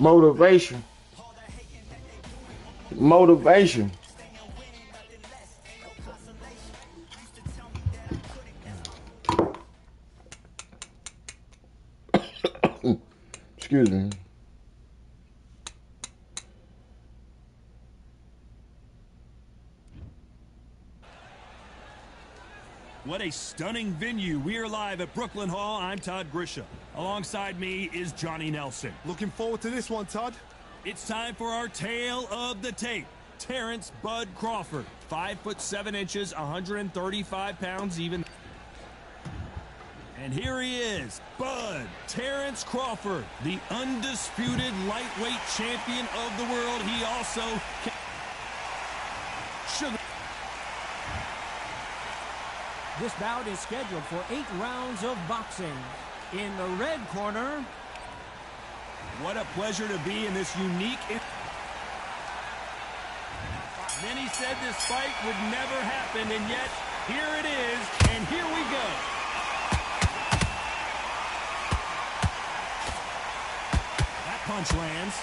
Motivation. Motivation. Excuse me. What a stunning venue. We are live at Brooklyn Hall. I'm Todd Grisha. Alongside me is Johnny Nelson. Looking forward to this one, Todd. It's time for our tale of the tape. Terrence Bud Crawford, 5'7", 135 pounds even. And here he is, Bud Terrence Crawford, the undisputed lightweight champion of the world. He also sugar. This bout is scheduled for 8 rounds of boxing. In the red corner. What a pleasure to be in this unique. Many said this fight would never happen, and yet here it is, and here we go. That punch lands.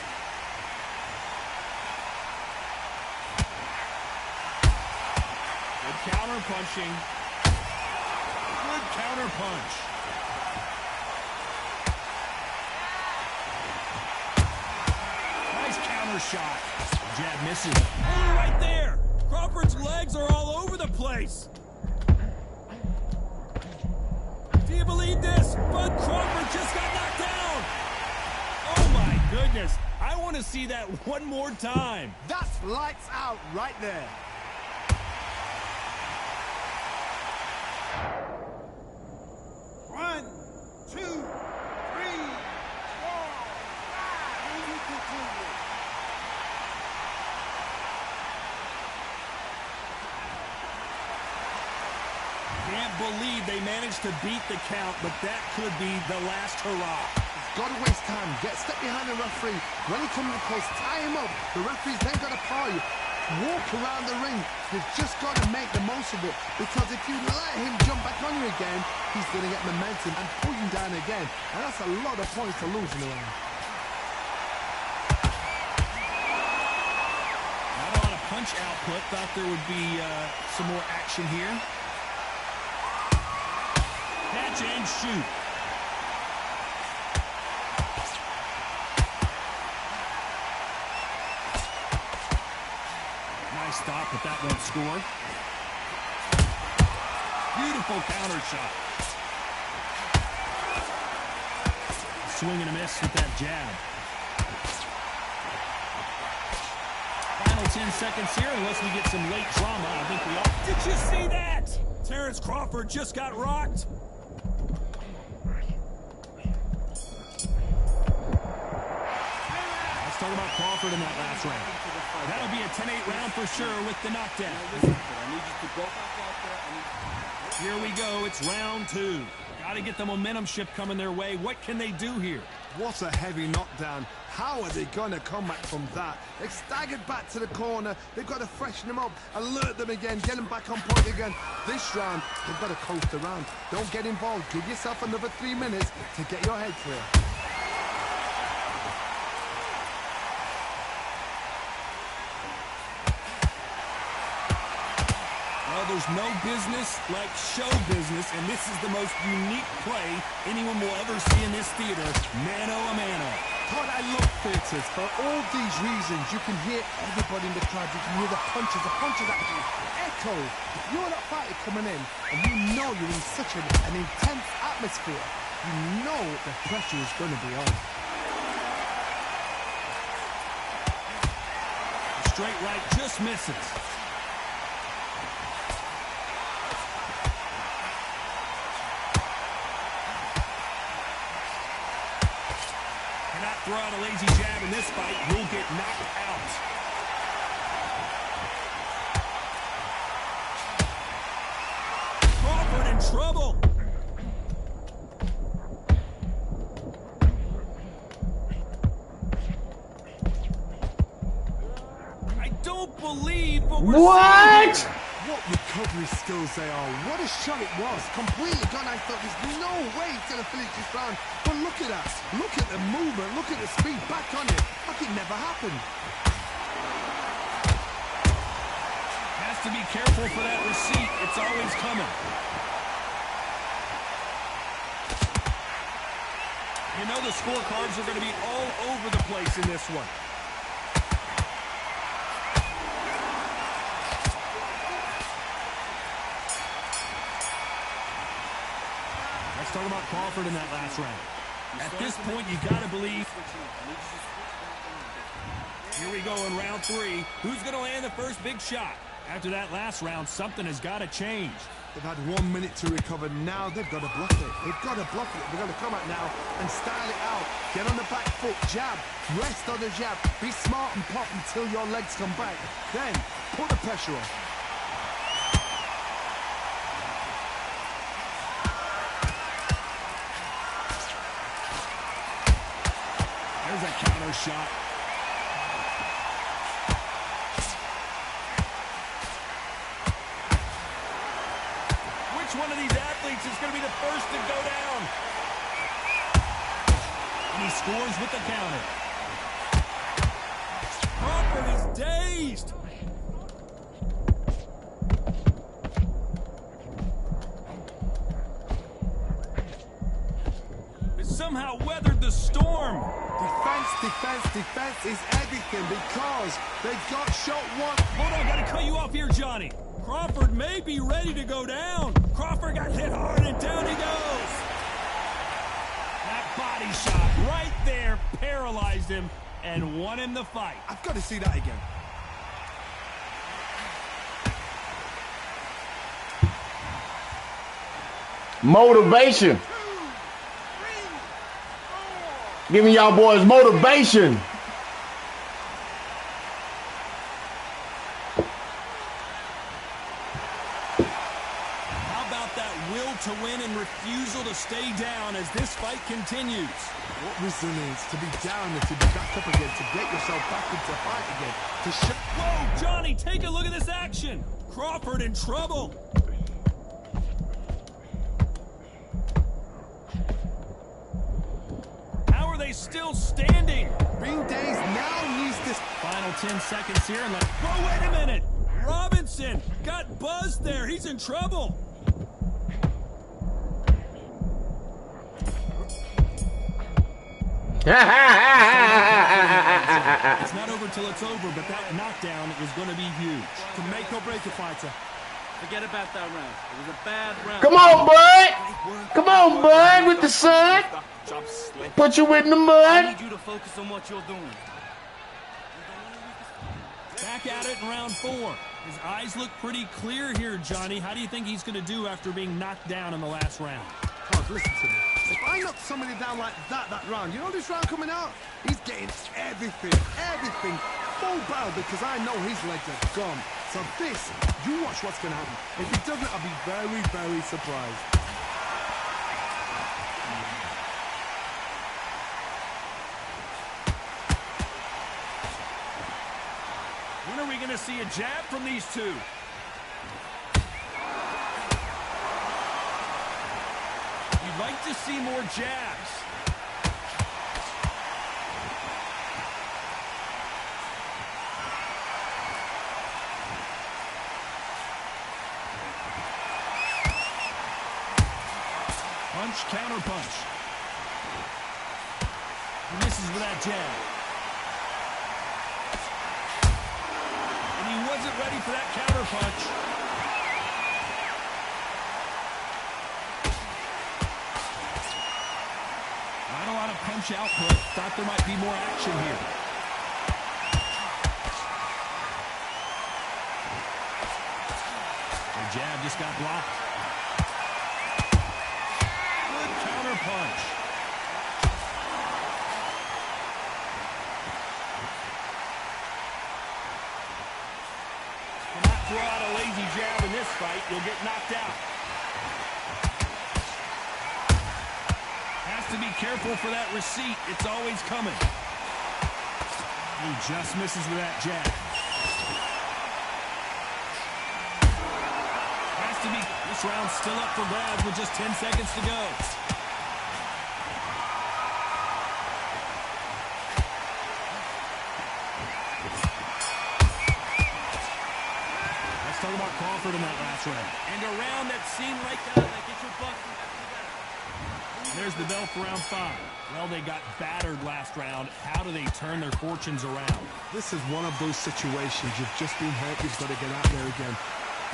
Good counter punching. Good counter punch. Nice counter shot. Jab misses. Oh, right there. Crawford's legs are all over the place. Do you believe this? Bud Crawford just got knocked down. Oh, my goodness. I want to see that one more time. That's lights out right there. Can't believe they managed to beat the count, but that could be the last hurrah. He's got to waste time. Get step behind the referee. When he comes close, tie him up. The referee's then got to power you. Walk around the ring. You've just got to make the most of it, because if you let him jump back on you again, he's going to get momentum and pull you down again. And that's a lot of points to lose in the round. Not a lot of punch output. Thought there would be some more action here. Catch and shoot. Nice stop, but that won't score. Beautiful counter shot. Swing and a miss with that jab. Final 10 seconds here, unless we get some late drama. I think we all... Did you see that? Terrence Crawford just got rocked. Talk about Crawford in that last round. That'll be a 10-8 round for sure with the knockdown. Here we go. It's round 2. Got to get the momentum shift coming their way. What can they do here? What a heavy knockdown. How are they going to come back from that? They staggered back to the corner. They've got to freshen them up, alert them again, get them back on point again. This round, they've got to coast around. Don't get involved. Give yourself another 3 minutes to get your head clear. There's no business like show business, and this is the most unique play anyone will ever see in this theater, mano a mano. Todd, I love theaters. For all these reasons, you can hear everybody in the crowd. You can hear the punches actually echo. If you're that fighter coming in, and you know you're in such an intense atmosphere, you know the pressure is going to be on. Straight right just misses. Throw out a lazy jab in this fight, you'll get knocked out. Crawford in trouble. I don't believe what we're seeing. What recovery skills they are. What a shot it was. Completely gone. I thought there's no way he's going to finish this round. But look at that. Look at the movement. Look at the speed. Back on it. Like it never happened. Has to be careful for that receipt. It's always coming. You know the scorecards are going to be all over the place in this one. Let's talk about Crawford in that last round. At this point, you got to believe. Here we go in round 3. Who's going to land the first big shot? After that last round, something has got to change. They've had 1 minute to recover. Now they've got to block it. They've got to block it. They've got to come out now and style it out. Get on the back foot, jab, rest on the jab. Be smart and pop until your legs come back. Then put the pressure on. There's a counter shot. Which one of these athletes is going to be the first to go down? And he scores with the counter. Crawford is dazed. It's somehow weathered the storm. Defense is everything because they got shot one. Hold on, gotta cut you off here, Johnny. Crawford may be ready to go down. Crawford got hit hard and down he goes. That body shot right there paralyzed him and won him the fight. I've got to see that again. Motivation. Giving y'all boys motivation. How about that will to win and refusal to stay down as this fight continues? What resilience to be down and to be back up again, to get yourself back into fight again. To Whoa, Johnny, take a look at this action. Crawford in trouble. They still standing. Being dazed now needs this. Final 10 seconds here. And whoa, wait a minute. Robinson got buzzed there. He's in trouble. It's not over till it's over, but that knockdown is going to be huge. To make or break a fighter. Forget about that round. It was a bad round. Come on, bud. Come on, bud, with the sun. Put you in the I mud. need you to focus on what you're doing. Back at it in round 4. His eyes look pretty clear here, Johnny. How do you think he's going to do after being knocked down in the last round? Todd, listen to me. If I knock somebody down like that round, you know this round coming out? He's getting everything full barrel because I know his legs are gone. So this, you watch what's going to happen. If he doesn't, I'll be very, very surprised. When are we going to see a jab from these two? You'd like to see more jabs. Punch, counter punch. He misses with that jab. And he wasn't ready for that counter punch. Not a lot of punch output. Thought there might be more action here. The jab just got blocked. Good counter punch. Cannot throw out a lazy jab in this fight. You'll get knocked out. Has to be careful for that receipt. It's always coming. He just misses with that jab. This round's still up for grabs with just 10 seconds to go. Let's talk about Crawford in that last round. And a round that seemed like get your butt. There's the bell for round 5. Well, they got battered last round. How do they turn their fortunes around? This is one of those situations. You've just been hurt. You've got to get out there again.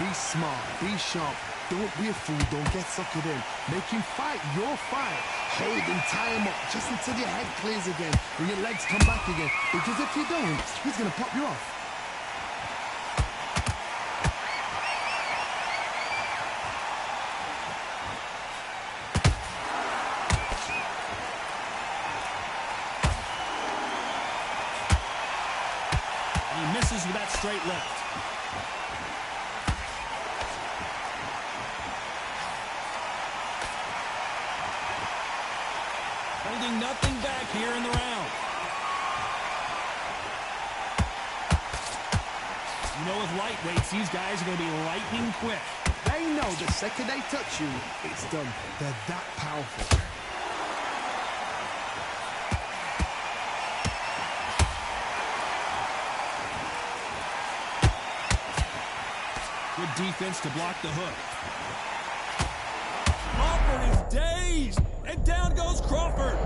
Be smart. Be sharp. Don't be a fool. Don't get suckered in. Make him fight your fight. Hold him, tie him up just until your head clears again and your legs come back again. Because if you don't, he's going to pop you off. Misses with that straight left. Holding nothing back here in the round. You know, with lightweights, these guys are going to be lightning quick. They know the second they touch you, it's done. They're that powerful. Good defense to block the hook. Crawford is dazed, and down goes Crawford.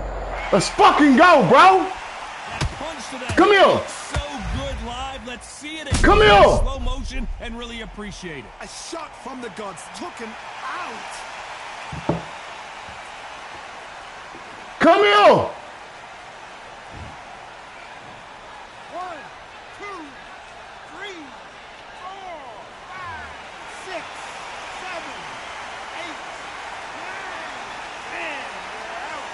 Let's fucking go, bro. That punch to that Come here. So good live. Let's see it in Come here. slow motion and really appreciate it. A shot from the gods took him out. Come here. 1, 2, 3, 4, 5, 6, 7, 8, 9, 10. They're out.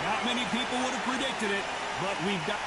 Not many people would have predicted it, but we've got...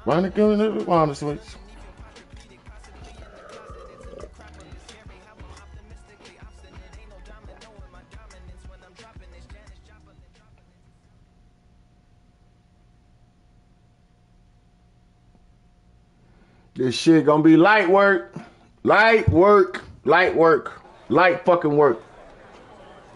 Why not giving it the switch? This shit gonna be light work. Light work. Light work. Light fucking work.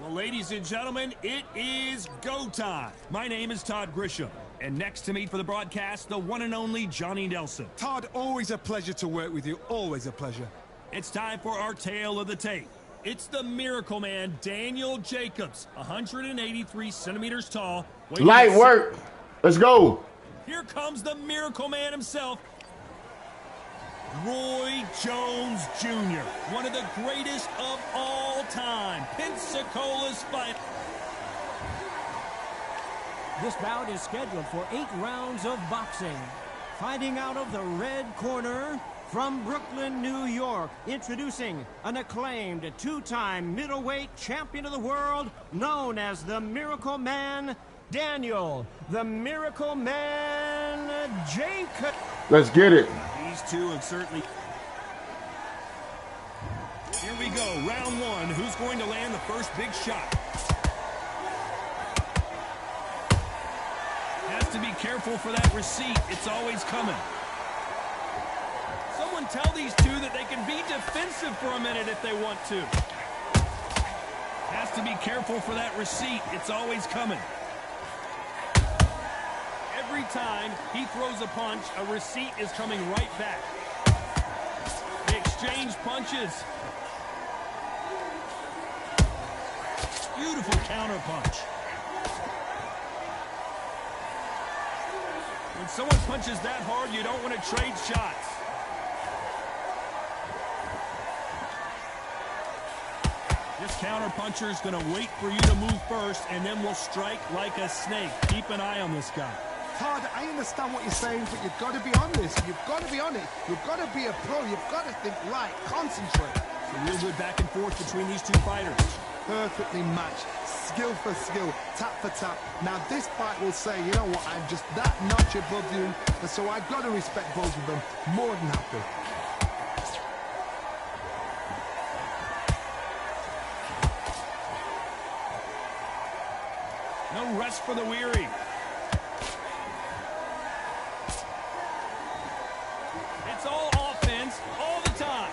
Well, ladies and gentlemen, it is go time. My name is Todd Grisham. And next to me for the broadcast, the one and only Johnny Nelson. Todd, always a pleasure to work with you. Always a pleasure. It's time for our tale of the tape. It's the Miracle Man, Daniel Jacobs, 183 centimeters tall. Light work. Let's go. Here comes the Miracle Man himself, Roy Jones Jr., one of the greatest of all time. Pensacola's fight. This bout is scheduled for 8 rounds of boxing. Fighting out of the red corner from Brooklyn, New York, introducing an acclaimed 2-time middleweight champion of the world known as the Miracle Man, Daniel, the Miracle Man Jacobs. Let's get it. These two have certainly... Here we go, round 1. Who's going to land the first big shot? Has to be careful for that receipt. It's always coming. Someone tell these two that they can be defensive for a minute if they want to. Has to be careful for that receipt. It's always coming. Every time he throws a punch, a receipt is coming right back. They exchange punches. Beautiful counter punch. When someone punches that hard, you don't want to trade shots. This counter puncher is going to wait for you to move first, and then will strike like a snake. Keep an eye on this guy. Todd, I understand what you're saying, but you've got to be on this. You've got to be on it. You've got to be a pro. You've got to think right. Concentrate. It's a real good back and forth between these two fighters. Perfectly matched. Skill for skill. Tap for tap. Now, this fight will say, you know what, I'm just that notch above you, and so I've got to respect both of them. More than happy. No rest for the weary. It's all offense all the time.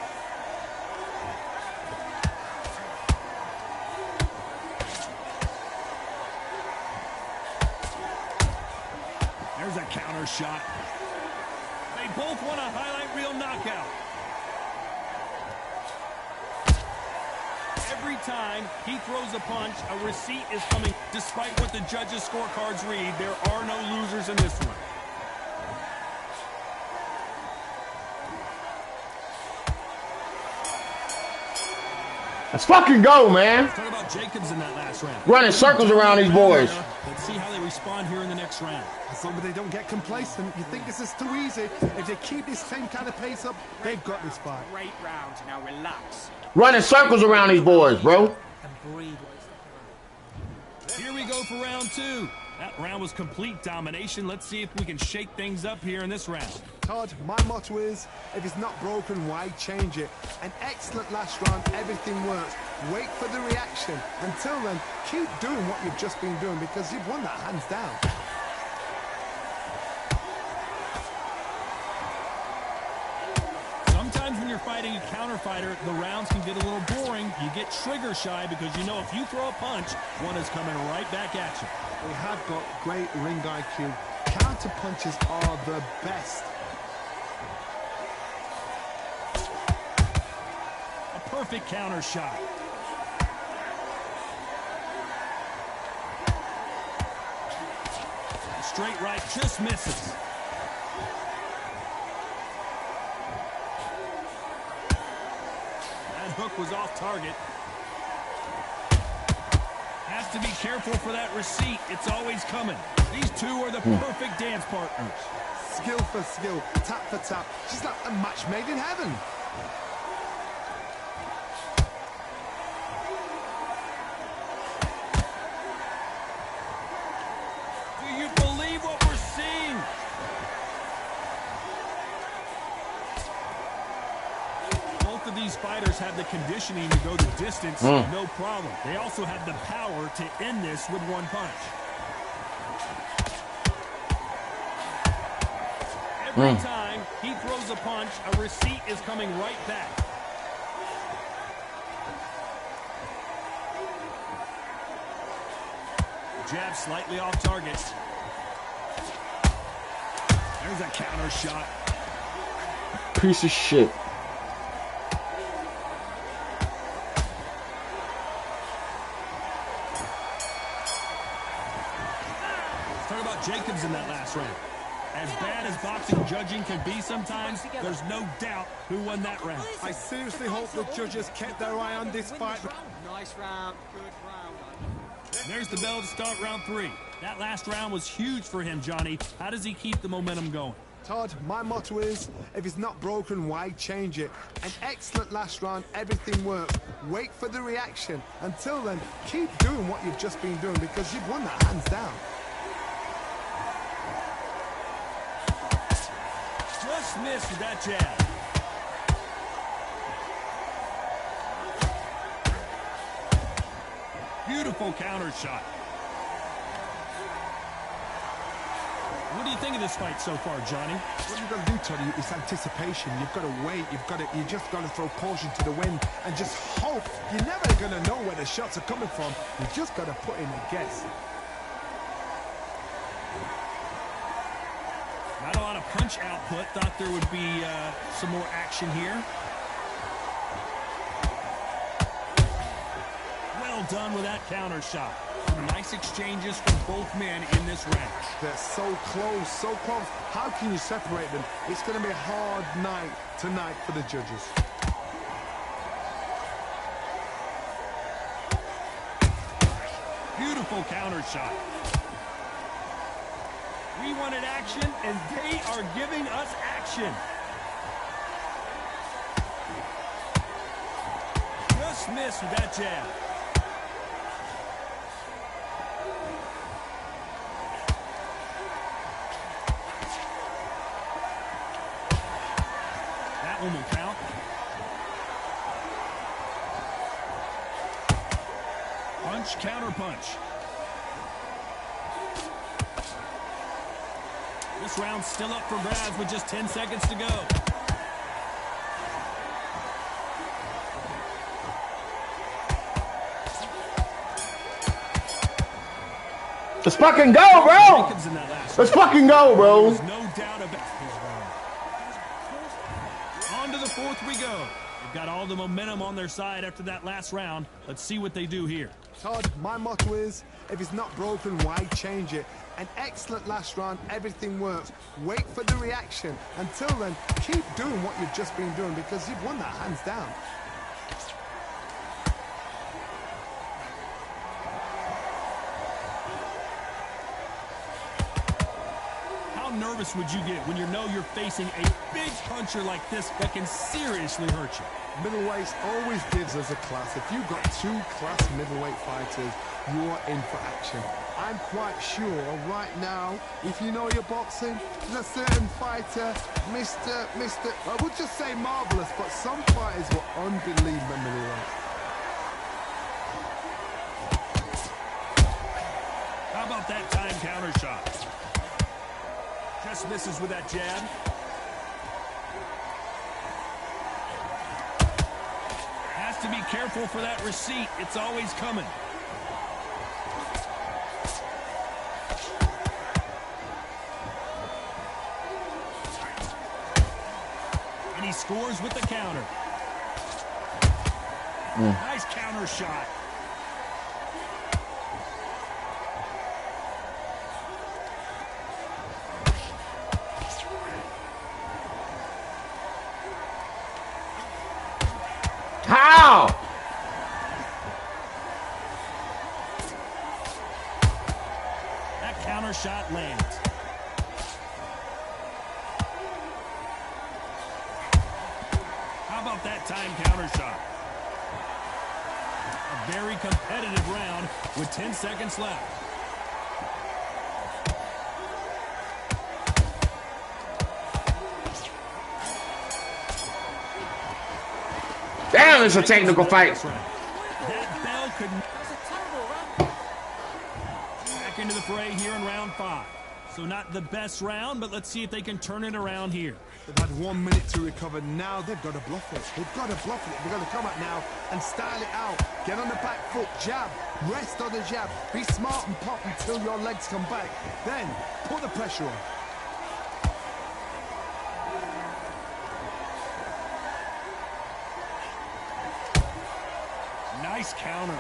There's a counter shot. They both want a highlight reel knockout. Every time he throws a punch, a receipt is coming. Despite what the judges' scorecards read, there are no losers in this one. Let's fucking go, man. Let's talk about Jacobs in that last round. Running circles around these boys. Let's see how they respond here in the next round. As long as they don't get complacent, you think this is too easy. If they keep this same kind of pace up, they've got this fight. Great round. Now relax. Running circles around these boys, bro. And breathe. Here we go for round two. That round was complete domination. Let's see if we can shake things up here in this round. Todd, my motto is, if it's not broken, why change it? An excellent last round, everything works. Wait for the reaction. Until then, keep doing what you've just been doing because you've won that hands down. Sometimes when you're fighting a counter fighter, the rounds can get a little boring. You get trigger shy because you know if you throw a punch, one is coming right back at you. They have got great ring IQ. Counter punches are the best. A perfect counter shot. A straight right just misses. That hook was off target. Has to be careful for that receipt. It's always coming. These two are the perfect dance partners. Skill for skill, tap for tap. She's like a match made in heaven. Do you believe what we're seeing? Both of these fighters have the conditioning to go the distance, no problem. They also have the power to end this with one punch. Every time he throws a punch, a receipt is coming right back. Jab slightly off target. There's a counter shot. Piece of shit. Let's talk about Jacobs in that last round. As bad as boxing judging can be sometimes, there's no doubt who won that round. I seriously hope the judges kept their eye on this fight. Nice round, good round. There's the bell to start round three. That last round was huge for him, Johnny. How does he keep the momentum going? Todd, my motto is, if it's not broken, why change it? An excellent last round, everything works. Wait for the reaction. Until then, keep doing what you've just been doing because you've won that hands down. Just missed with that jab. Beautiful counter shot. What do you think of this fight so far, Johnny? What you've got to do, Toddy, is anticipation. You've got to wait. You just got to throw caution to the wind and just hope. You're never going to know where the shots are coming from. You just got to put in a guess. Not a lot of punch output. Thought there would be some more action here. Well done with that counter shot. Some nice exchanges from both men in this round. They're so close, so close. How can you separate them? It's going to be a hard night tonight for the judges. Beautiful counter shot. We wanted action, and they are giving us action. Just missed with that jab. That one will count. Punch, counter punch. This round's still up for grabs with just 10 seconds to go. Let's fucking go, bro! Let's fucking go, bro! There's no doubt about it. On to the fourth we go. They've got all the momentum on their side after that last round. Let's see what they do here. Todd, my motto is, if it's not broken, why change it? An excellent last round, everything works. Wait for the reaction. Until then, keep doing what you've just been doing because you've won that hands down. How nervous would you get when you know you're facing a big puncher like this that can seriously hurt you? Middleweights always gives us a class. If you've got two class middleweight fighters, you are in for action. I'm quite sure right now, if you know your boxing, there's a certain fighter, Mr. I would just say marvelous, but some fighters were unbelievable middleweight. How about that time counter shot? Just misses with that jab. Has to be careful for that receipt. It's always coming. And he scores with the counter. Nice counter shot. How? That counter shot lands. How about that time counter shot? A very competitive round with 10 seconds left. Damn, it's a technical fight. That bell could... Back into the fray here in round 5. So not the best round, but let's see if they can turn it around here. They've had 1 minute to recover. Now they've got to bluff it. They've got to bluff it. They've got to come up now and style it out. Get on the back foot, jab, rest on the jab. Be smart and pop until your legs come back. Then put the pressure on. Nice counter.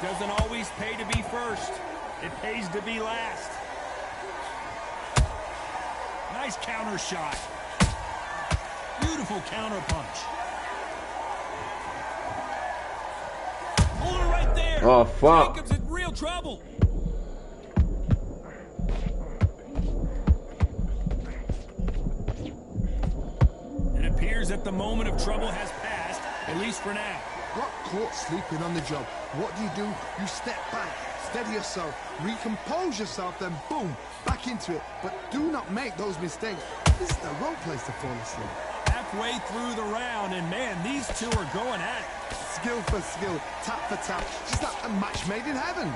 Doesn't always pay to be first. It pays to be last. Nice counter shot. Beautiful counter punch. Hold it right there. Oh, fuck. Jacobs in real trouble. It appears that the moment of trouble has passed, at least for now. Got caught sleeping on the job. What do? You step back, steady yourself, recompose yourself, then boom, back into it. But do not make those mistakes. This is the wrong place to fall asleep. Halfway through the round, and man, these two are going at it. Skill for skill, tap for tap. Just like a match made in heaven.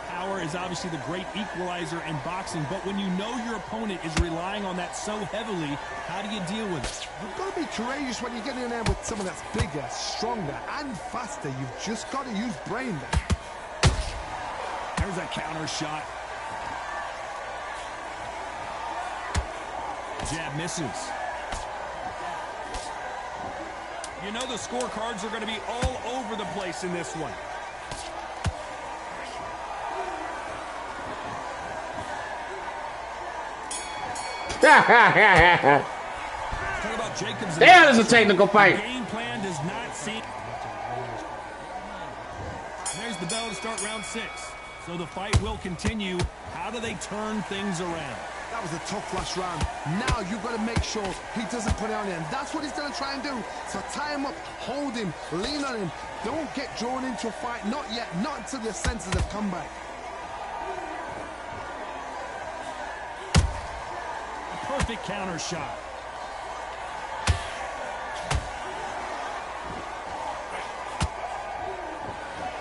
Power is is obviously the great equalizer in boxing, but when you know your opponent is relying on that so heavily, how do you deal with it? You've got to be courageous when you get in there with someone that's bigger, stronger, and faster. You've just got to use brain there. There's a counter shot. Jab misses. You know the scorecards are going to be all over the place in this one. Talk about Jacobs. Damn, it's a technical fight. The game plan does not seem. There's the bell to start round 6. So the fight will continue. How do they turn things around? That was a tough last round. Now you've got to make sure he doesn't put it on him. That's what he's going to try and do. So tie him up, hold him, lean on him. Don't get drawn into a fight. Not yet. Not until your senses have come back. A perfect counter shot.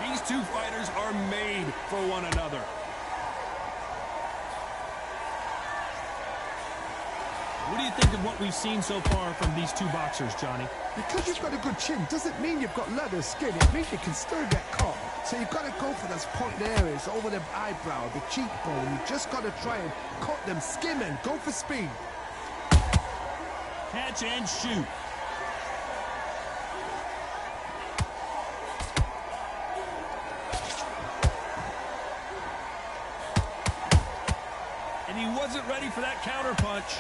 These two fighters are made for one another. What do you think of what we've seen so far from these two boxers, Johnny? Because you've got a good chin doesn't mean you've got leather skin. It means you can still get caught. So you've got to go for those point areas over the eyebrow, the cheekbone. You just got to try and cut them, skim them, go for speed. Catch and shoot. And he wasn't ready for that counter punch.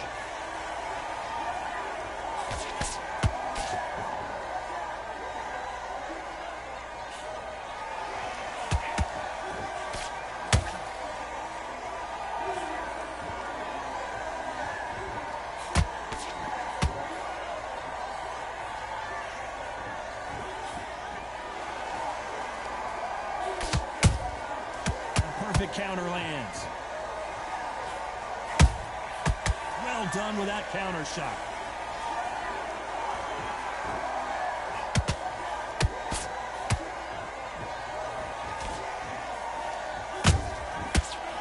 Counter lands. Well done with that counter shot.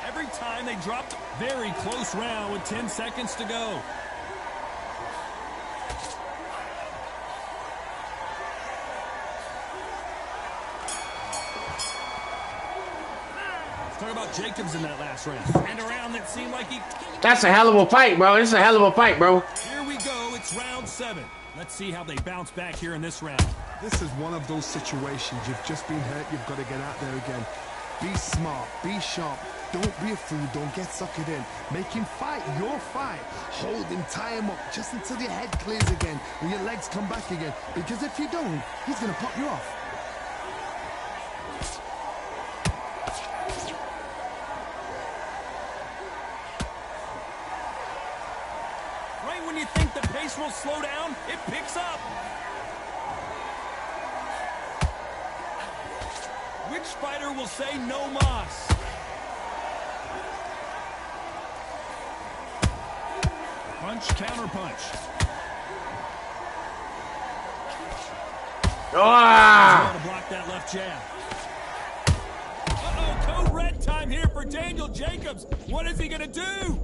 Every time they dropped, very close round with 10 seconds to go. Talk about Jacobs in that last round. And a round that seemed like he... That's a hell of a fight, bro. It's a hell of a fight, bro. Here we go. It's round 7. Let's see how they bounce back here in this round. This is one of those situations. You've just been hurt. You've got to get out there again. Be smart. Be sharp. Don't be a fool. Don't get suckered in. Make him fight your fight. Hold him. Tie him up just until your head clears again and your legs come back again. Because if you don't, he's going to pop you off. When you think the pace will slow down, it picks up. Which fighter will say no mas? Punch, counter punch. Ah! To block that left jab. Uh-oh, code red time here for Daniel Jacobs. What is he going to do?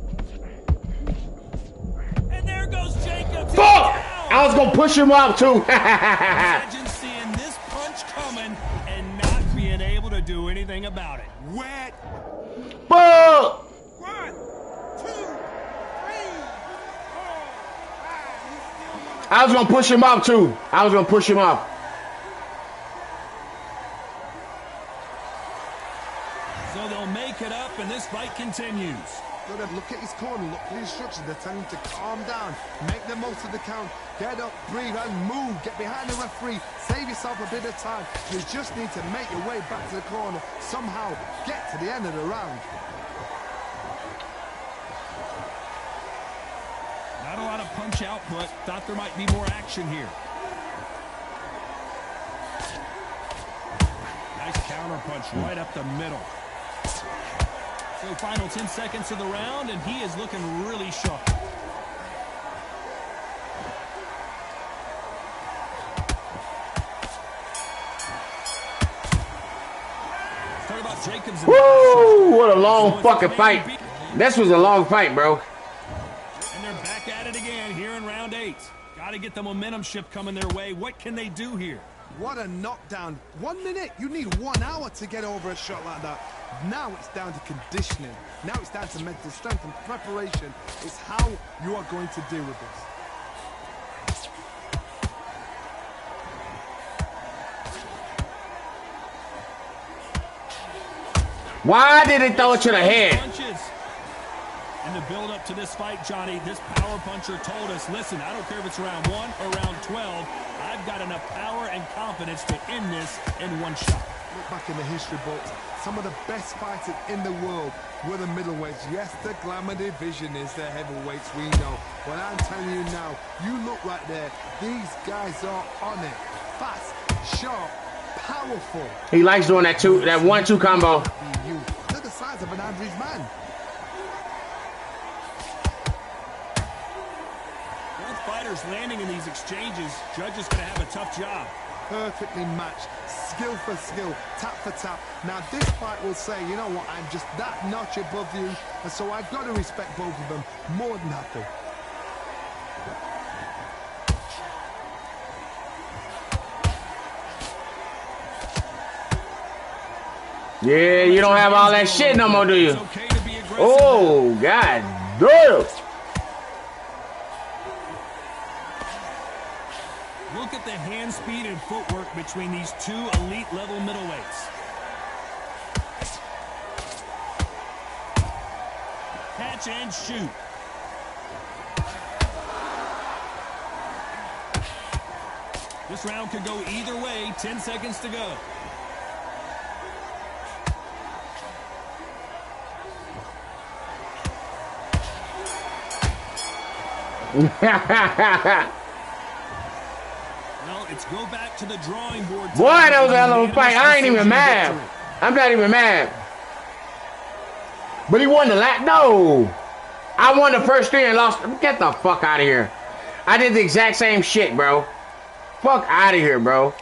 There goes Jacobs. Fuck! I was gonna push him up too. Imagine seeing this punch coming and not being able to do anything about it. Wet. Fuck! 1, 2, 3, 4, 5. I was gonna push him up too. I was gonna push him up. So they'll make it up and this fight continues. Look at his corner, look at the instructions. They're telling him to calm down, make the most of the count, get up, breathe, and move. Get behind the referee, save yourself a bit of time. You just need to make your way back to the corner, somehow get to the end of the round. Not a lot of punch output. Thought there might be more action here. Nice counter punch right up the middle. So final 10 seconds of the round, and he is looking really sharp. Talk about Jacobs in Woo! What a long fucking fight. This was a long fight, bro. And they're back at it again here in round 8. Got to get the momentum shift coming their way. What can they do here? What a knockdown. 1 minute, you need 1 hour to get over a shot like that. Now it's down to conditioning. Now it's down to mental strength and preparation. It's how you are going to deal with this. Why did it throw it to the head? Punches. In the build-up to this fight, Johnny, this power puncher told us, listen, I don't care if it's round 1 or round 12, I've got enough power and confidence to end this in 1 shot. Look back in the history books, some of the best fighters in the world were the middleweights. Yes, the glamour division is the heavyweights, we know. But I'm telling you now, you look right there, these guys are on it. Fast, sharp, powerful. He likes doing that 1-2 combo. They're the size of an average man. Both fighters landing in these exchanges. Judge is going to have a tough job. Perfectly matched, skill for skill, tap for tap. Now this fight will say, you know what, I'm just that notch above you, and so I've got to respect both of them more than happy. Yeah, you don't have all that shit no more, do you? Okay to be aggressive. Oh, god damn. Look at the hand speed and footwork between these 2 elite level middleweights. Catch and shoot. This round could go either way. 10 seconds to go. Well, it's go back to the drawing board. Boy, that was a hell of a fight. I ain't even mad. I'm not even mad. But he won the last. No. I won the first 3 and lost. Get the fuck out of here. I did the exact same shit, bro. Fuck out of here, bro.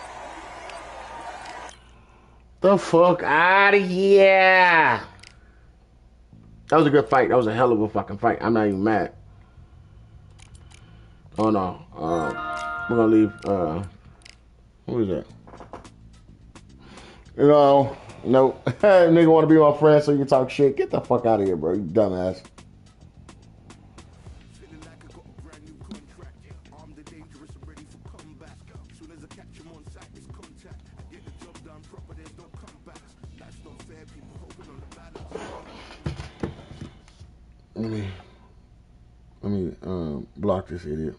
The fuck out of here. That was a good fight. That was a hell of a fucking fight. I'm not even mad. Oh no. We're gonna leave. Who is that? You know, no. Nigga want to be my friend so you can talk shit. Get the fuck out of here, bro. You dumbass. Let me block this idiot.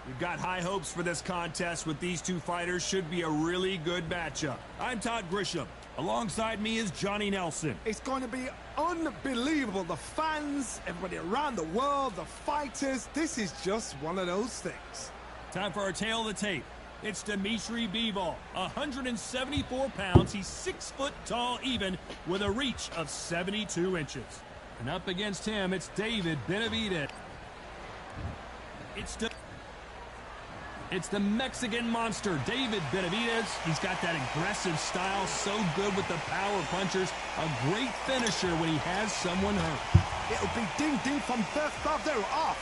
We've got high hopes for this contest with these 2 fighters. Should be a really good matchup. I'm Todd Grisham. Alongside me is Johnny Nelson. It's going to be unbelievable. The fans, everybody around the world, the fighters. This is just one of those things. Time for our tail of the tape. It's Dimitri Bivol, 174 pounds. He's 6 foot tall even with a reach of 72 inches. And up against him, it's David Benavidez. It's the Mexican monster, David Benavidez. He's got that aggressive style, so good with the power punchers. A great finisher when he has someone hurt. It'll be ding-ding from first off. They're off.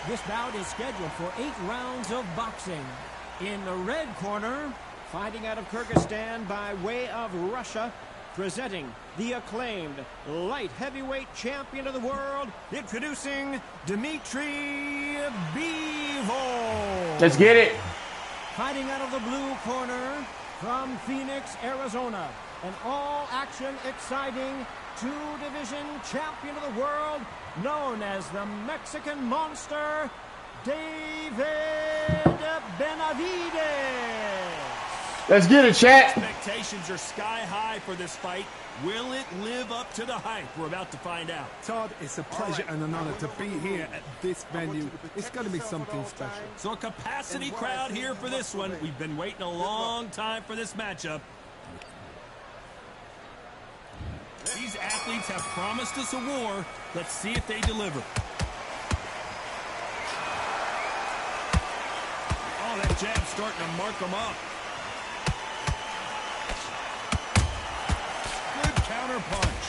This bout is scheduled for 8 rounds of boxing. In the red corner, fighting out of Kyrgyzstan by way of Russia, presenting the acclaimed light heavyweight champion of the world, introducing Dimitri Bivol. Let's get it. Fighting out of the blue corner from Phoenix, Arizona, an all-action, exciting 2-division champion of the world, known as the Mexican Monster, David Benavidez. Let's get it, chat. Expectations are sky high for this fight. Will it live up to the hype? We're about to find out. Todd, it's a pleasure and an honor to be here at this venue. It's going to be something special. So a capacity crowd here for this one. We've been waiting a long time for this matchup. These athletes have promised us a war. Let's see if they deliver. Oh, that jab's starting to mark them up. Good counter punch.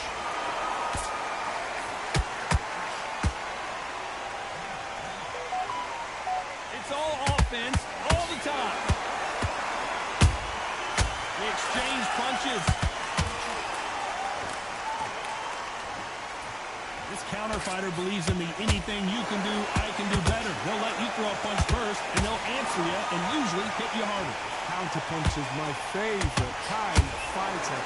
It's all offense all the time. They exchange punches. This counter fighter believes in the anything you can do, I can do better. They'll let you throw a punch first, and they'll answer you and usually hit you harder. Counter punch is my favorite kind of fighter.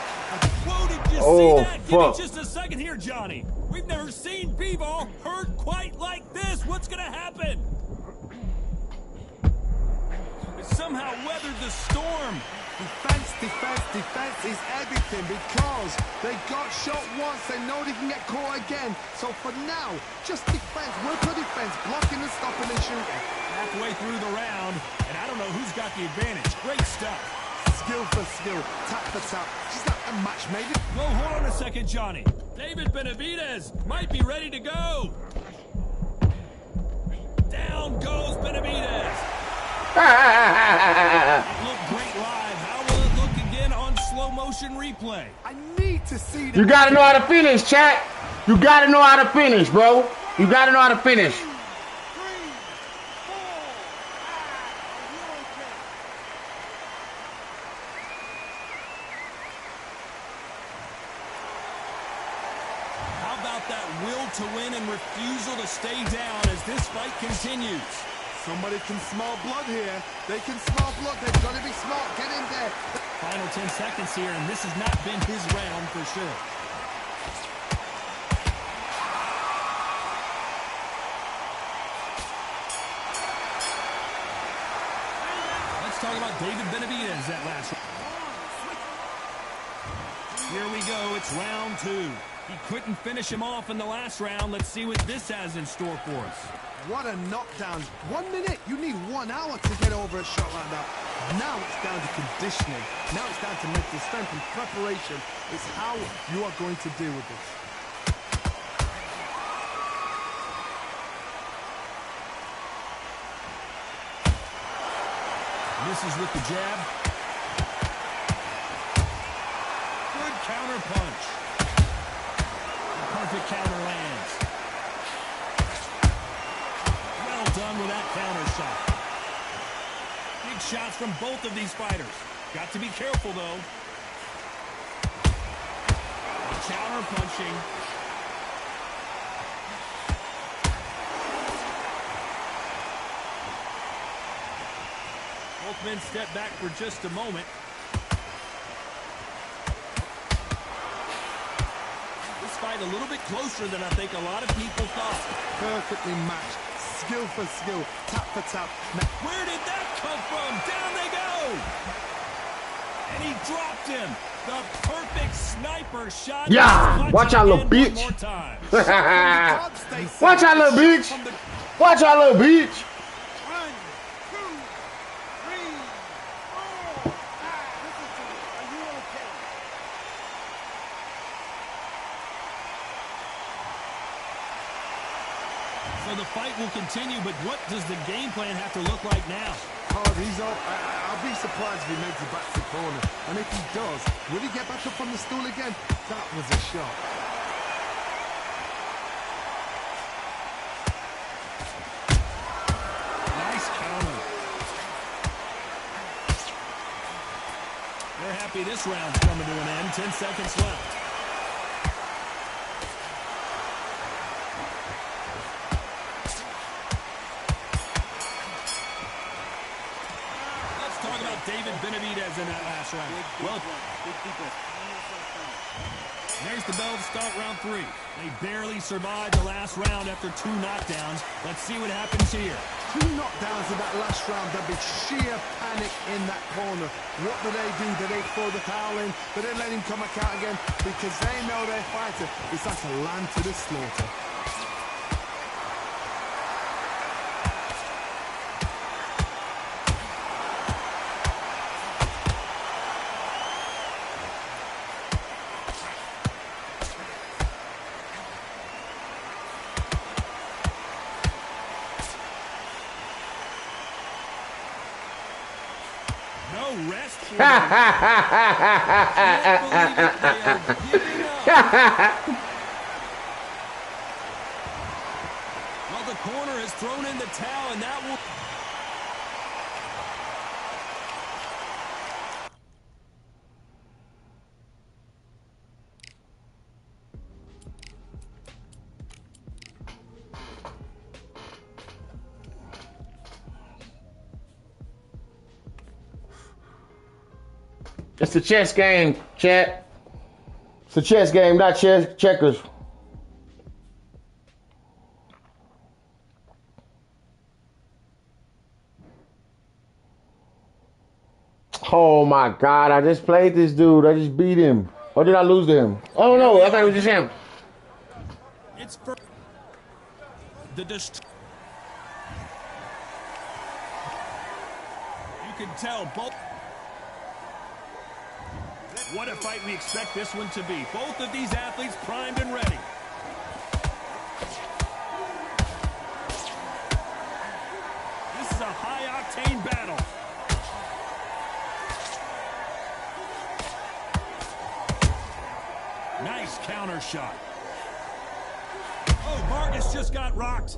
Whoa, did you see that? Give me just a second here, Johnny. We've never seen B-Ball hurt quite like this. What's going to happen? It somehow weathered the storm. Defense, defense, defense is everything because they got shot once. They know they can get caught again. So for now, just defense, work on defense, blocking and stopping and shooting. Halfway through the round, and I don't know who's got the advantage. Great stuff. Skill for skill, tap for tap. Just like a match made it. Well, hold on a second, Johnny. David Benavidez might be ready to go. Down goes Benavidez. It looked great live. How will it look again on slow motion replay? I need to see that. You gotta know how to finish, chat. You gotta know how to finish, bro. You gotta know how to finish. 3, 4, 5. How about that will to win and refusal to stay down as this fight continues? Somebody can smell blood here. They can smell blood. They've got to be smart. Get in there. Final 10 seconds here, and this has not been his round for sure. Let's talk about David Benavidez that last round. Here we go. It's round 2. He couldn't finish him off in the last round. Let's see what this has in store for us. What a knockdown. 1 minute. You need 1 hour to get over a shot like that. Now it's down to conditioning. Now it's down to mental strength and preparation. It's how you are going to deal with this. Misses with the jab. Good counter punch. Perfect counter lands. Well done with that counter shot. Big shots from both of these fighters. Got to be careful, though. Counter punching. Both men step back for just a moment. This fight a little bit closer than I think a lot of people thought. Perfectly matched. Skill for skill. Tap for tap. Where did that come from? Down they go! And he dropped him. The perfect sniper shot. Yeah! Watch out, little bitch. Watch out, little bitch. Watch out, little bitch. 1, 2, 3, 4, 5. Listen to me. Are you okay? So the fight will continue, but what does the game plan have to look like now? Hard, he's up. I'll be surprised if he makes it back to the corner. And if he does, will he get back up on the stool again? That was a shot. Nice counter. They're happy this round's coming to an end. 10 seconds left. David Benavidez in that last round. Well, There's the bell to start round 3. They barely survived the last round after 2 knockdowns. Let's see what happens here. 2 knockdowns in that last round. There'll be sheer panic in that corner. What do? Do they throw the towel in? Do they let him come back out again? Because they know their fighter is like a lamb to the slaughter. Rest for them. Can't believe it. They are giving up. Well, the corner has thrown in the towel, and that will... It's a chess game, chat. It's a chess game, not checkers. Oh my God, I just played this dude. I just beat him. Or did I lose to him? Oh no, I thought it was just him. It's for the You can tell both. What a fight we expect this one to be. Both of these athletes primed and ready. This is a high-octane battle. Nice counter shot. Oh, Vargas just got rocked.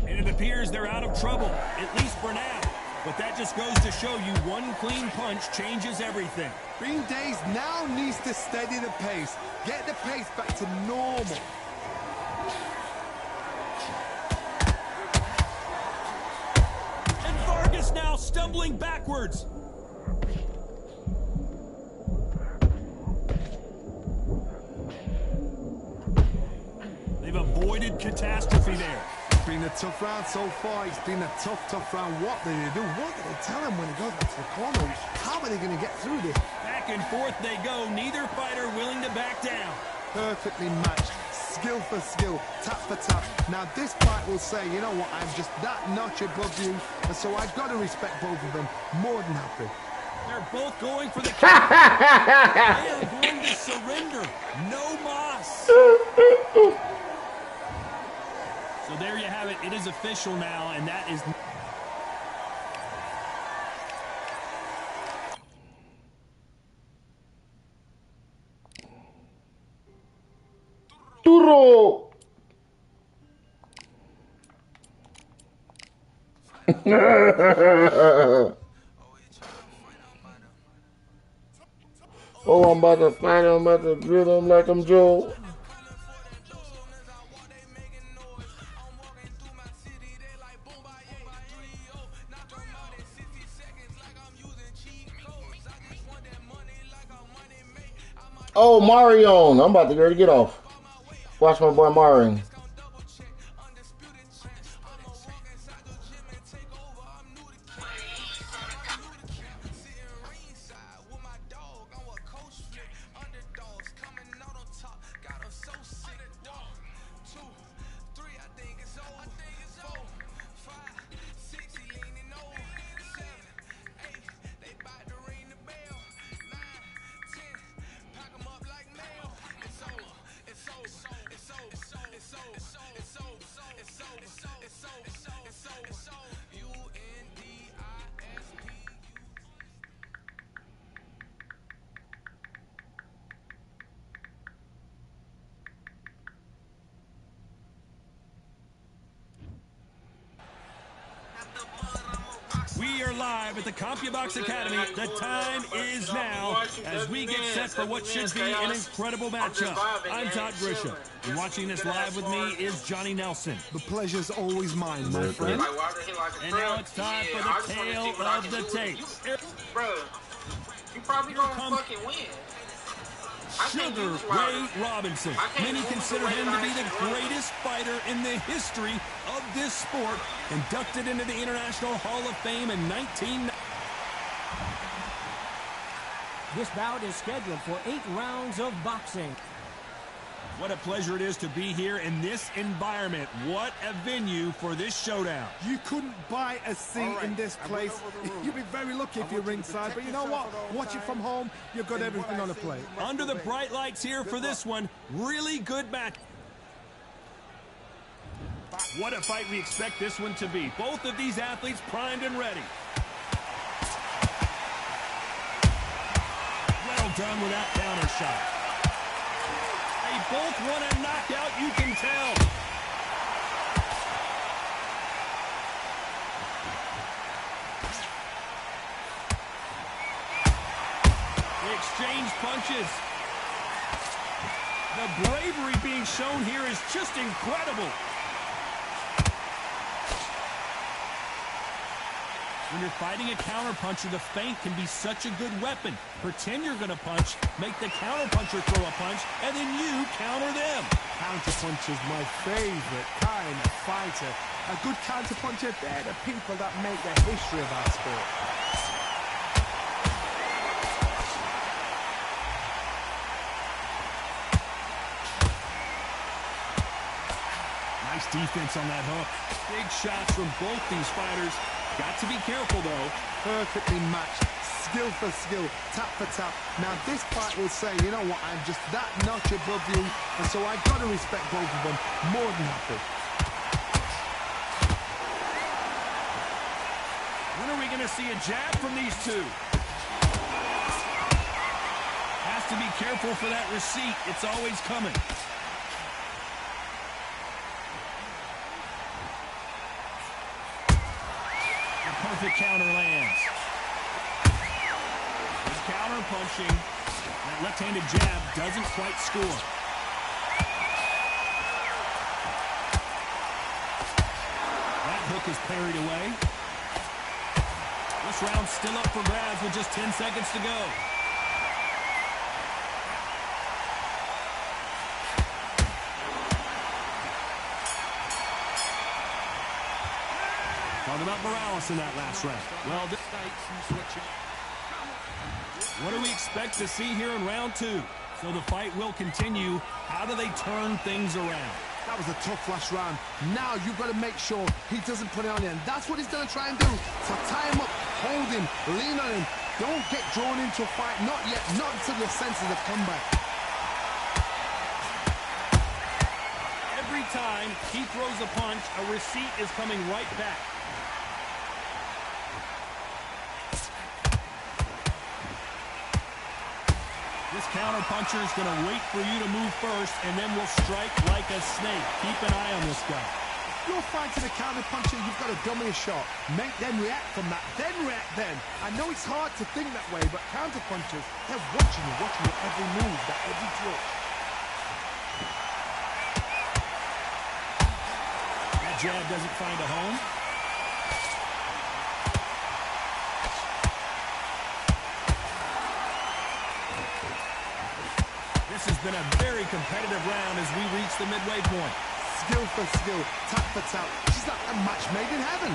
And it appears they're out of trouble, at least for now. But that just goes to show you one clean punch changes everything. Green Days now needs to steady the pace. Get the pace back to normal. And Vargas now stumbling backwards. They've avoided catastrophe there. Been a tough round so far. It's been a tough round. What do they do? What do they tell him when he goes back to the corner? How are they going to get through this? Back and forth they go. Neither fighter willing to back down. Perfectly matched. Skill for skill. Tap for tap. Now this fight will say, you know what? I'm just that notch above you. And so I've got to respect both of them. More than happy. They're both going for the count. They are going to surrender. No mas. So there you have it. It is official now, and that is... Turro. Oh, I'm about to find him. I'm about to drill him like I'm Joe. Oh, Marion. I'm about to go to get off. Watch my boy Marion. We are live at the CompuBox Academy. The time is now as we get set for what should be an incredible matchup. I'm Todd Grisham, and watching this live with me is Johnny Nelson. The pleasure's always mine, my friend. And now it's time for the tale of the tape. Bro, you probably Here gonna comes fucking win. Sugar Ray Robinson. Many consider him to be the greatest fighter in the history of this sport. Inducted into the International Hall of Fame in 1990. This bout is scheduled for 8 rounds of boxing. What a pleasure it is to be here in this environment. What a venue for this showdown. You couldn't buy a seat in this place. You'd be very lucky if you're ringside, but you know what? Watch it from home. You've got everything on a plate. Under the bright lights here for this one. Really good match. What a fight we expect this one to be. Both of these athletes primed and ready. Well done with that counter shot. They both want a knockout, you can tell. They exchange punches. The bravery being shown here is just incredible. When you're fighting a counterpuncher, the feint can be such a good weapon. Pretend you're going to punch, make the counterpuncher throw a punch, and then you counter them. Counterpuncher's my favorite kind of fighter. A good counterpuncher, they're the people that make the history of our sport. Nice defense on that hook. Big shots from both these fighters. Got to be careful, though. Perfectly matched, skill for skill, tap for tap. Now this fight will say, you know what, I'm just that notch above you, and so I've got to respect both of them more than happy. When are we going to see a jab from these two? Has to be careful for that receipt. It's always coming. Perfect counter lands. His counter punching. That left-handed jab doesn't quite score. That hook is parried away. This round's still up for grabs with just 10 seconds to go. Talking about Morales in that last round. Well, what do we expect to see here in round 2? So the fight will continue. How do they turn things around? That was a tough last round. Now you've got to make sure he doesn't put it on you. And that's what he's going to try and do. So tie him up, hold him, lean on him. Don't get drawn into a fight. Not yet. Not until your senses have come back. Every time he throws a punch, a receipt is coming right back. This counterpuncher is going to wait for you to move first, and then will strike like a snake. Keep an eye on this guy. If you're fighting a counterpuncher, you've got to dummy a shot. Make them react from that, then react then. I know it's hard to think that way, but counterpunchers, they're watching your every move, that every twitch. That jab doesn't find a home. This has been a very competitive round as we reach the midway point. Skill for skill, tap for tap. She's like a match made in heaven.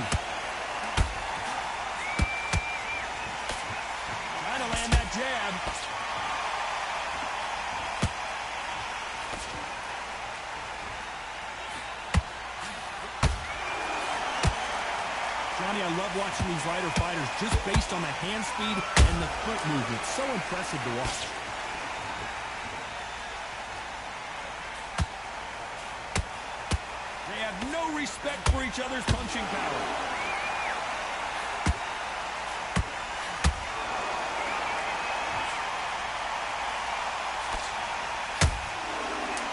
Trying to land that jab. Johnny, I love watching these lighter fighters just based on the hand speed and the foot movement. So impressive to watch. They have no respect for each other's punching power.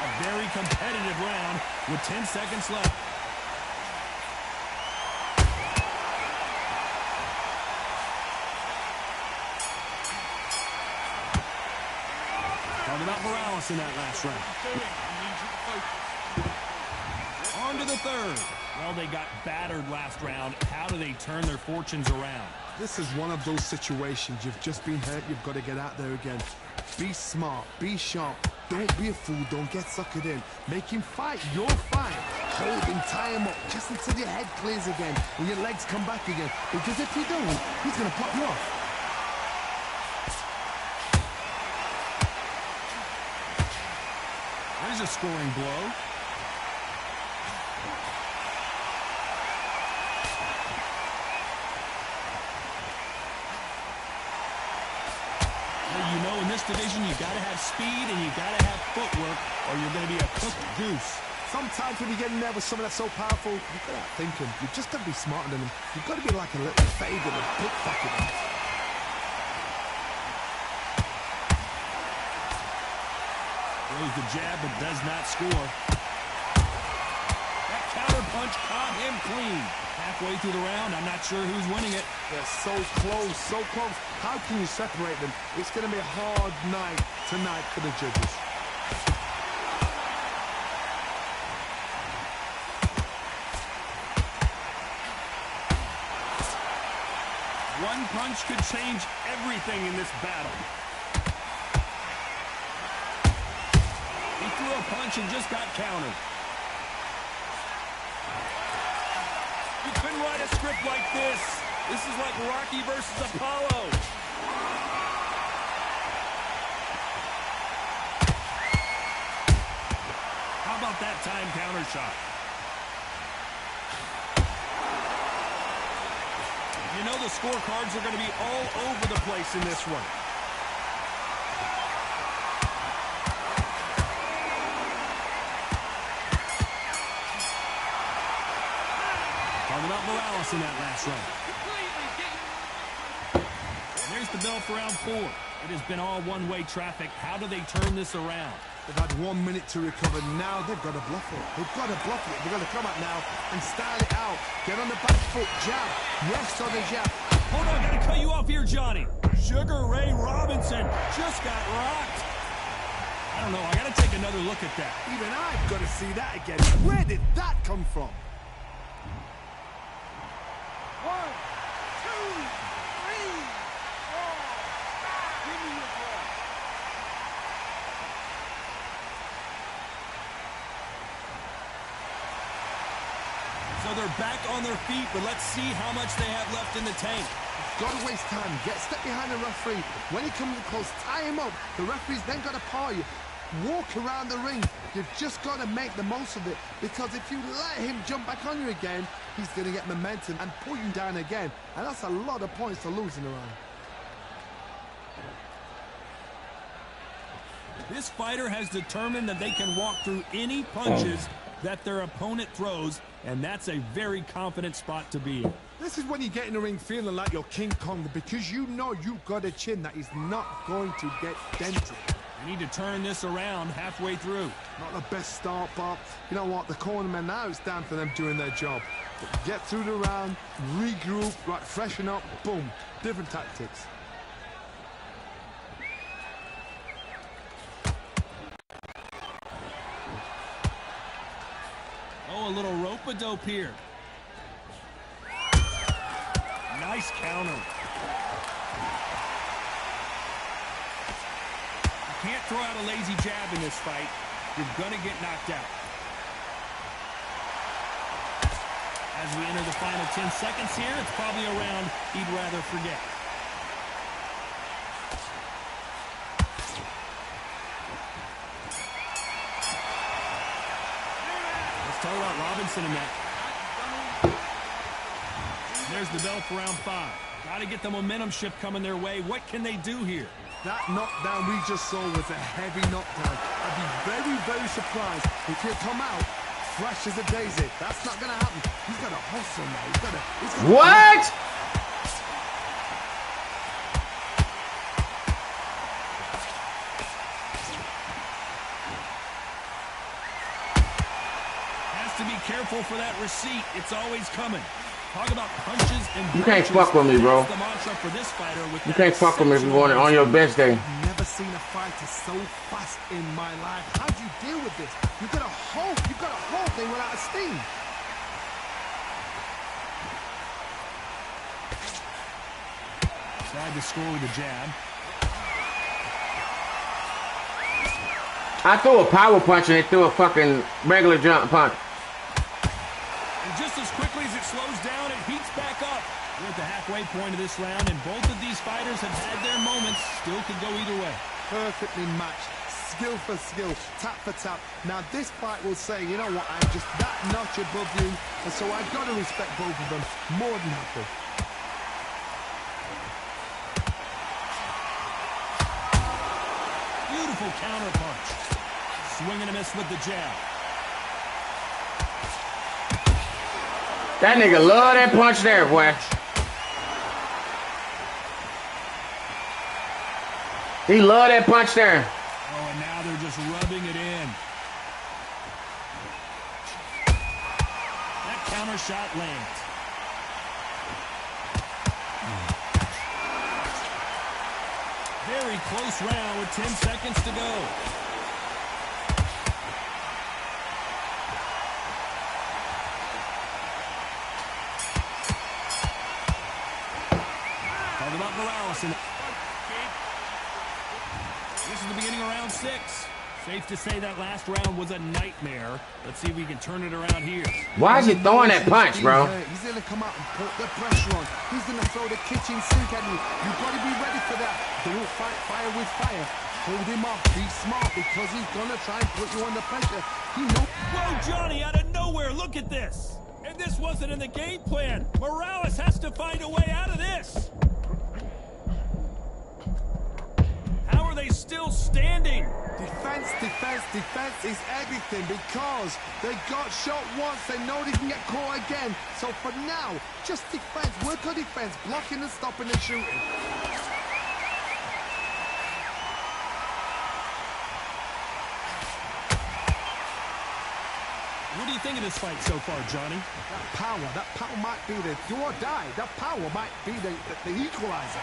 A very competitive round with 10 seconds left. Talking about Morales in that last round. On to the third. Well, they got battered last round. How do they turn their fortunes around? This is one of those situations. You've just been hurt. You've got to get out there again. Be smart. Be sharp. Don't be a fool. Don't get suckered in. Make him fight your fight. Hold him, tie him up, just until your head clears again and your legs come back again. Because if you don't, he's going to pop you off. There's a scoring blow. You know, in this division, you got to have speed and you got to have footwork, or you're going to be a cooked goose. Sometimes when you get in there with someone that's so powerful, you've got to think him. You've just got to be smarter than him. You've got to be like a little Fagan and pickpocket him. Throws the jab but does not score. That counter punch caught him clean. Halfway through the round, I'm not sure who's winning it. They're so close, so close. How can you separate them? It's going to be a hard night tonight for the judges. One punch could change everything in this battle. He threw a punch and just got countered. You couldn't write a script like this. This is like Rocky versus Apollo. How about that time counter shot? You know the scorecards are going to be all over the place in this one. Talking about Morales in that last round. And there's the bell for round 4. It has been all one-way traffic. How do they turn this around? They've had 1 minute to recover. Now they've got to bluff it. They've got to bluff it. They've got to come out now and style it out. Get on the back foot, jab. Yes on the jab. Hold on, gotta cut you off here, Johnny. Sugar Ray Robinson just got rocked. I don't know, I gotta take another look at that. Even I've got to see that again. Where did that come from? 1, 2, 3, 4, 5. Give me your breath. So they're back on their feet, but let's see how much they have left in the tank. Got to waste time. Get step behind the referee. When he comes close, tie him up. The referee's then got to paw you. Walk around the ring. You've just got to make the most of it. Because if you let him jump back on you again, he's going to get momentum and pull you down again. And that's a lot of points to lose in a round. This fighter has determined that they can walk through any punches that their opponent throws, and that's a very confident spot to be in. This is when you get in the ring feeling like you're King Kong, because you know you've got a chin that is not going to get dented. They need to turn this around halfway through. Not the best start, but you know what? The cornermen now, it's down for them doing their job. Get through the round, regroup, right, freshen up, boom. Different tactics. Oh, a little rope-a-dope here. Nice counter. You can't throw out a lazy jab in this fight. You're going to get knocked out. As we enter the final 10 seconds here, it's probably a round he'd rather forget. Talk about Robinson in that. There's the bell for round 5. Got to get the momentum shift coming their way. What can they do here? That knockdown we just saw was a heavy knockdown. I'd be very, very surprised if he'll come out fresh as a daisy. That's not going to happen. He's got to hustle now. He's got to. What? Careful for that receipt. It's always coming. Talk about punches and you can't fuck with me, bro. The mantra for this fighter with you can't fuck with me if you want it on your best day. I've never seen a fighter so fast in my life. How do you deal with this? You've got to hope. You've got to hope they run out of steam. Tried to score with a jab. I threw a power punch and they threw a fucking regular jump punch. And just as quickly as it slows down, it heats back up. We're at the halfway point of this round, and both of these fighters have had their moments. Still could go either way. Perfectly matched. Skill for skill, tap for tap. Now this fight will say, you know what, I'm just that notch above you, and so I've got to respect both of them. More than happy. Beautiful counter punch. Swing and a miss with the jab. That nigga love that punch there, boy. He love that punch there. Oh, and now they're just rubbing it in. That counter shot lands. Very close round with 10 seconds to go. Talk about Morales. This is the beginning of round 6. Safe to say that last round was a nightmare. Let's see if we can turn it around here. Why is he throwing that punch, bro? He's going to come out and put the pressure on. He's going to throw the kitchen sink at you. You've got to be ready for that. Don't fight fire with fire. Hold him off. Be smart because he's going to try and put you under pressure. He knows. Whoa, Johnny, out of nowhere. Look at this. And this wasn't in the game plan. Morales has to find a way out of this. How are they still standing? Defense, defense, defense is everything because they got shot once. They know they can get caught again. So for now, just defense. Work on defense. Blocking and stopping and shooting. What do you think of this fight so far, Johnny? That power might be the do or die. That power might be the equalizer.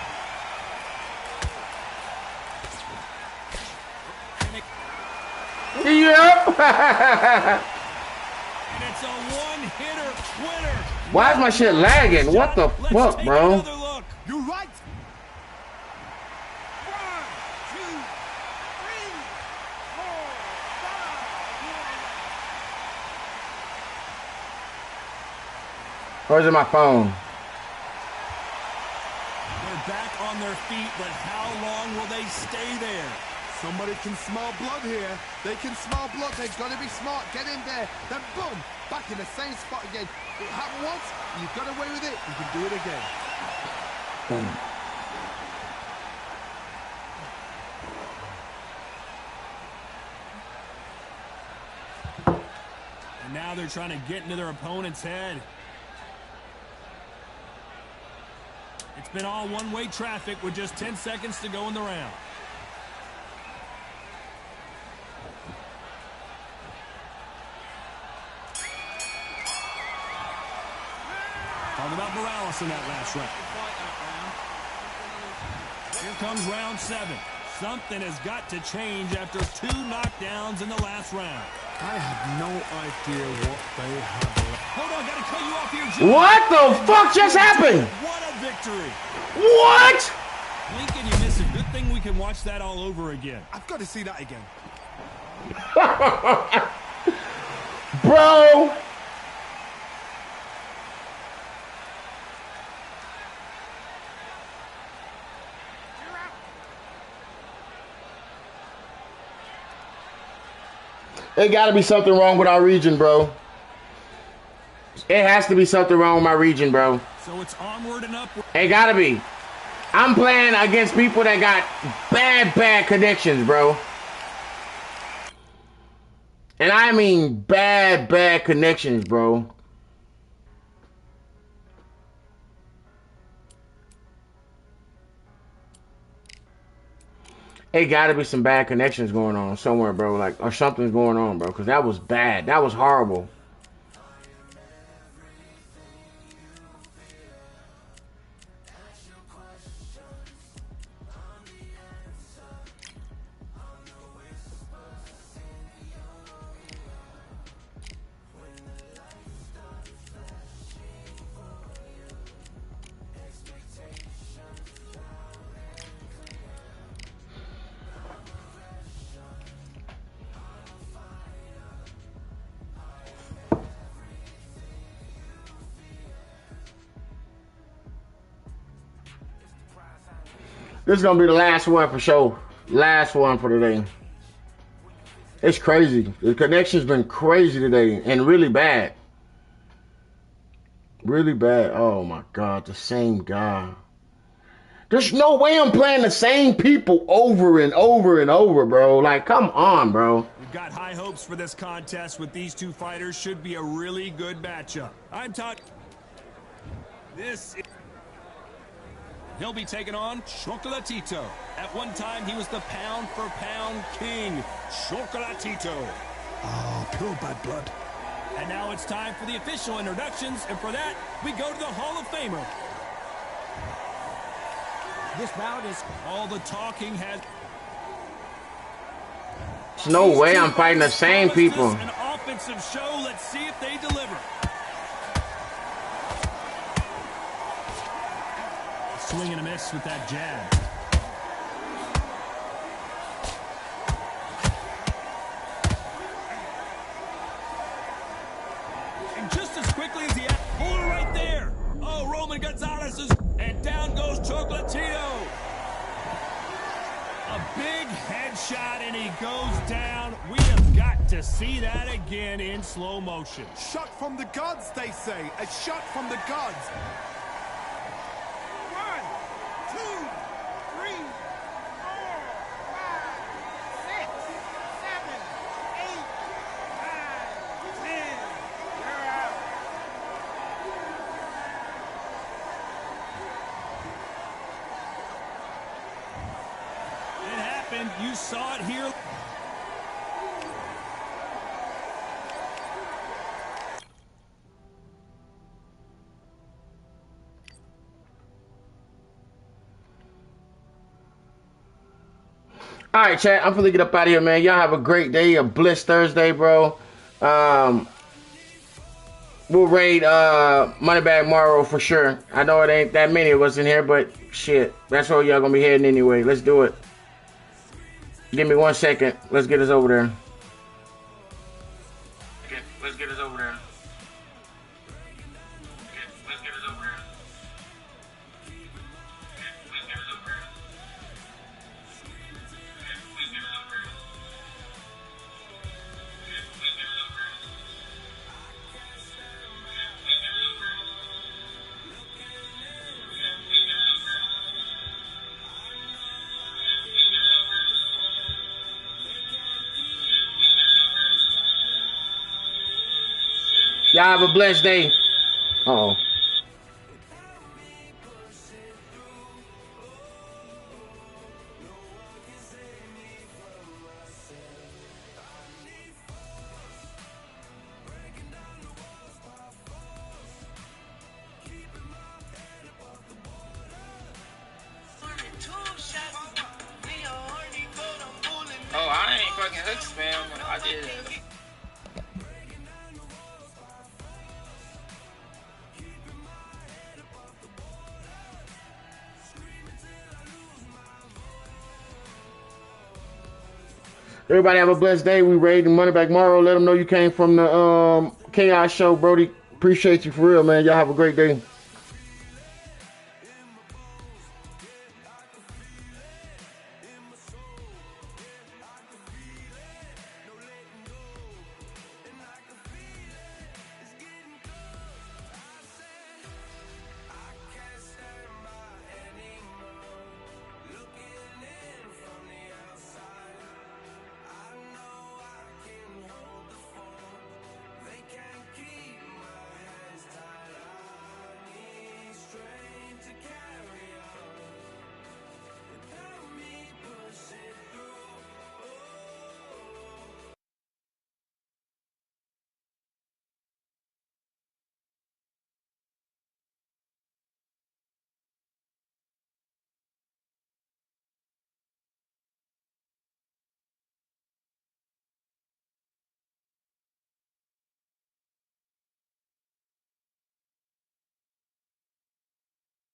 Yep. And it's a one-hitter winner. Why is my shit lagging? What the fuck, bro? Another look. You're right. 1, 2, 3, 4, 5. Where's my phone? They're back on their feet, but how long will they stay there? Somebody can smell blood here. They can smell blood. They've got to be smart. Get in there. Then boom, back in the same spot again. It happened once. You got away with it. You can do it again. And now they're trying to get into their opponent's head. It's been all one-way traffic with just 10 seconds to go in the round. Talk about Morales in that last round. Here comes round 7. Something has got to change after 2 knockdowns in the last round. I have no idea what they have left. Hold on, gotta cut you off here, Jim. What the fuck just happened? What a victory. What? Lincoln, you miss a good thing we can watch that all over again. I've got to see that again. Bro. It gotta be something wrong with our region, bro. It has to be something wrong with my region, bro. So it's onward and upward. It gotta be. I'm playing against people that got bad connections, bro. And I mean bad connections, bro. It gotta be some bad connections going on somewhere, bro. Like, or something's going on, bro. Because that was bad. That was horrible. This is gonna be the last one for sure. Last one for today. It's crazy. The connection's been crazy today and really bad. Really bad. Oh my God, the same guy. There's no way I'm playing the same people over and over and over, bro. Like, come on, bro. We've got high hopes for this contest with these two fighters. Should be a really good matchup. I'm talking. He'll be taking on Chocolatito. At one time, he was the pound-for-pound king. Chocolatito. Oh, pure bad blood. And now it's time for the official introductions, and for that, we go to the Hall of Famer. This bout is... All the talking has... There's no way I'm fighting the same people. An offensive show. Let's see if they deliver. Swing and a miss with that jab. And just as quickly as he had, pull it right there. Oh, Roman Gonzalez is, and down goes Chocolatito. A big headshot, and he goes down. We have got to see that again in slow motion. Shot from the gods, they say. A shot from the gods. 1, 2, 3, 4, 5, 6, 7, 8, 9, 10. You're out. It happened. You saw it here. All right, chat. I'm gonna get up out of here, man. Y'all have a great day, a bliss Thursday, bro. We'll raid Moneybag Morrow for sure. I know it ain't that many of us in here, but shit, that's where y'all gonna be heading anyway. Let's do it. Give me 1 second. Let's get us over there. Okay, let's get us over there. Y'all have a blessed day. Uh-oh. Oh, I ain't fucking hook spam. I did. Everybody have a blessed day. We raiding Moneybag Morrow. Let them know you came from the Chaos Show, Brody. Appreciate you for real, man. Y'all have a great day.